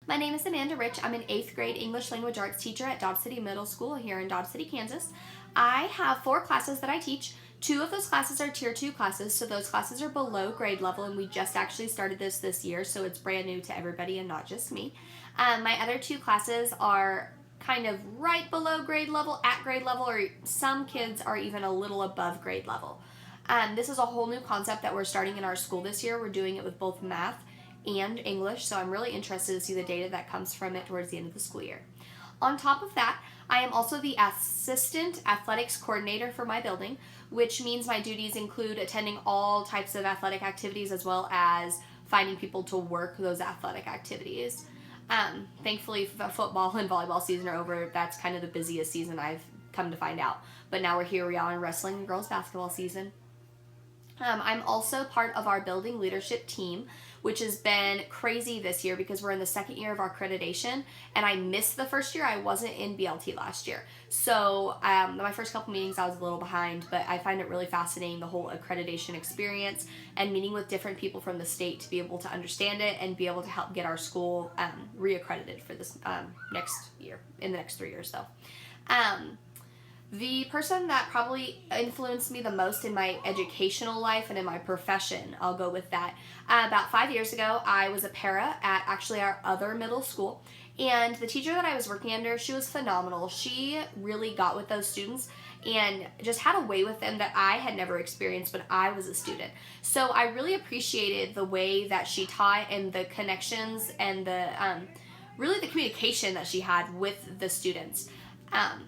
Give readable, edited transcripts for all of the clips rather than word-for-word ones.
My name is Amanda Rich. I'm an 8th grade English Language Arts teacher at Dodge City Middle School here in Dodge City, Kansas. I have 4 classes that I teach. 2 of those classes are Tier 2 classes, so those classes are below grade level, and we just actually started this year, so it's brand new to everybody and not just me. My other 2 classes are kind of right below grade level, at grade level, or some kids are even a little above grade level. This is a whole new concept that we're starting in our school this year. We're doing it with both math and English, so I'm really interested to see the data that comes from it towards the end of the school year. On top of that, I am also the assistant athletics coordinator for my building, which means my duties include attending all types of athletic activities as well as finding people to work those athletic activities. Thankfully, football and volleyball season are over. That's kind of the busiest season I've come to find out. But now we are in wrestling and girls basketball season. I'm also part of our building leadership team, which has been crazy this year because we're in the second year of our accreditation, and I missed the first year. I wasn't in BLT last year. So my first couple meetings I was a little behind, but I find it really fascinating, the whole accreditation experience and meeting with different people from the state to be able to understand it and be able to help get our school reaccredited for this next year, in the next 3 years though. The person that probably influenced me the most in my educational life and in my profession, I'll go with that. About 5 years ago, I was a para at actually our other middle school, and the teacher that I was working under, she was phenomenal. She really got with those students and just had a way with them that I had never experienced when I was a student. So I really appreciated the way that she taught and the connections and the really the communication that she had with the students.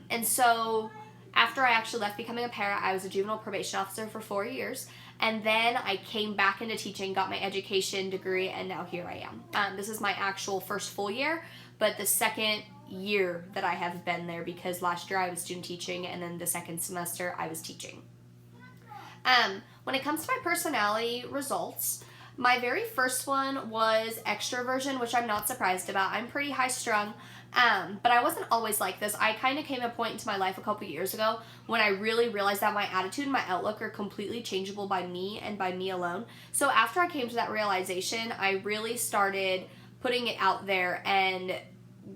And so after I actually left becoming a para, I was a juvenile probation officer for 4 years, and then I came back into teaching, got my education degree, and now here I am. This is my actual first full year, but the second year that I have been there because last year I was student teaching, and then the second semester I was teaching. When it comes to my personality results, my very first one was extroversion, which I'm not surprised about. I'm pretty high strung. But I wasn't always like this. I kind of came a point into my life a couple years ago when I really realized that my attitude and my outlook are completely changeable by me and by me alone. So after I came to that realization, I really started putting it out there and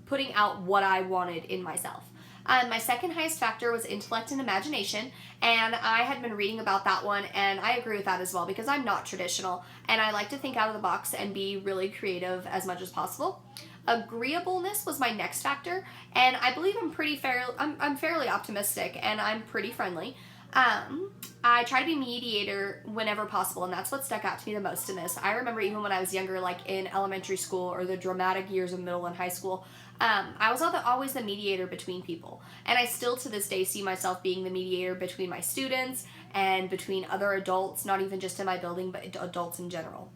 putting out what I wanted in myself. My second highest factor was intellect and imagination, and I had been reading about that one, and I agree with that as well because I'm not traditional, and I like to think out of the box and be really creative as much as possible. Agreeableness was my next factor, and I believe I'm fairly optimistic, and I'm pretty friendly. I try to be mediator whenever possible, and that's what stuck out to me the most in this. I remember even when I was younger, like in elementary school or the dramatic years of middle and high school, I was always the mediator between people, and I still to this day see myself being the mediator between my students and between other adults, not even just in my building, but adults in general.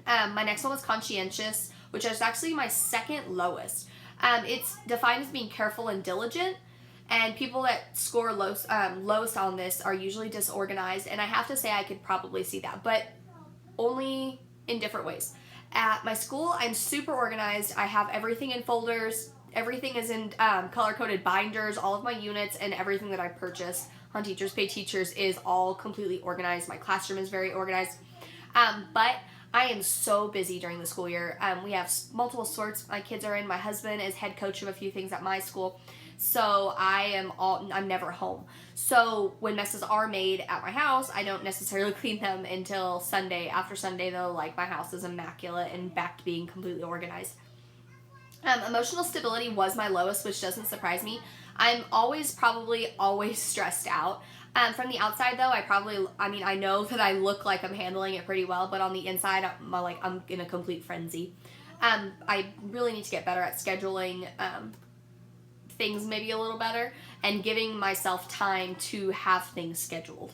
My next one was conscientious, which is actually my second lowest. It's defined as being careful and diligent, and people that score lowest on this are usually disorganized, and I have to say I could probably see that, but only in different ways. At my school, I'm super organized. I have everything in folders. Everything is in color-coded binders. All of my units and everything that I purchase on Teachers Pay Teachers is all completely organized. My classroom is very organized. But I am so busy during the school year. We have multiple sorts my kids are in. My husband is head coach of a few things at my school. So I'm never home. So when messes are made at my house, I don't necessarily clean them until Sunday. After Sunday though, like my house is immaculate and back to being completely organized. Emotional stability was my lowest, which doesn't surprise me. I'm probably always stressed out. From the outside though, I know that I look like I'm handling it pretty well, but on the inside, I'm in a complete frenzy. I really need to get better at scheduling things maybe a little better and giving myself time to have things scheduled.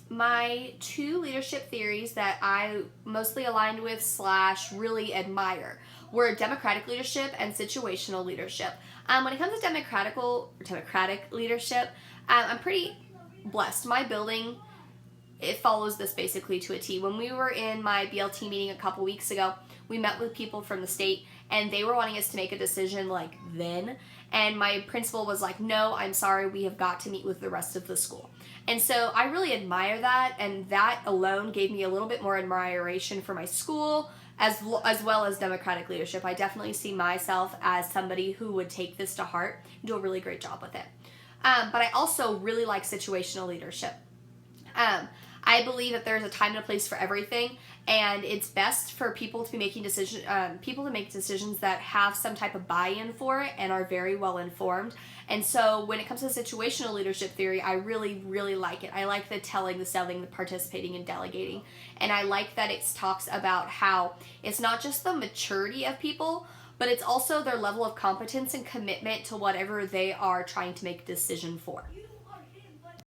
My 2 leadership theories that I mostly aligned with / really admire were democratic leadership and situational leadership. When it comes to democratic leadership, I'm pretty blessed. My building, it follows this basically to a T. When we were in my BLT meeting a couple weeks ago, we met with people from the state, and they were wanting us to make a decision like then, and my principal was like, no, I'm sorry, we have got to meet with the rest of the school. And so I really admire that, and that alone gave me a little bit more admiration for my school as well as democratic leadership. I definitely see myself as somebody who would take this to heart and do a really great job with it. But I also really like situational leadership. I believe that there's a time and a place for everything, and it's best for people to be making people to make decisions that have some type of buy-in for it and are very well informed. And so when it comes to situational leadership theory, I really, really like it. I like the telling, the selling, the participating, and delegating. And I like that it talks about how it's not just the maturity of people, but it's also their level of competence and commitment to whatever they are trying to make a decision for.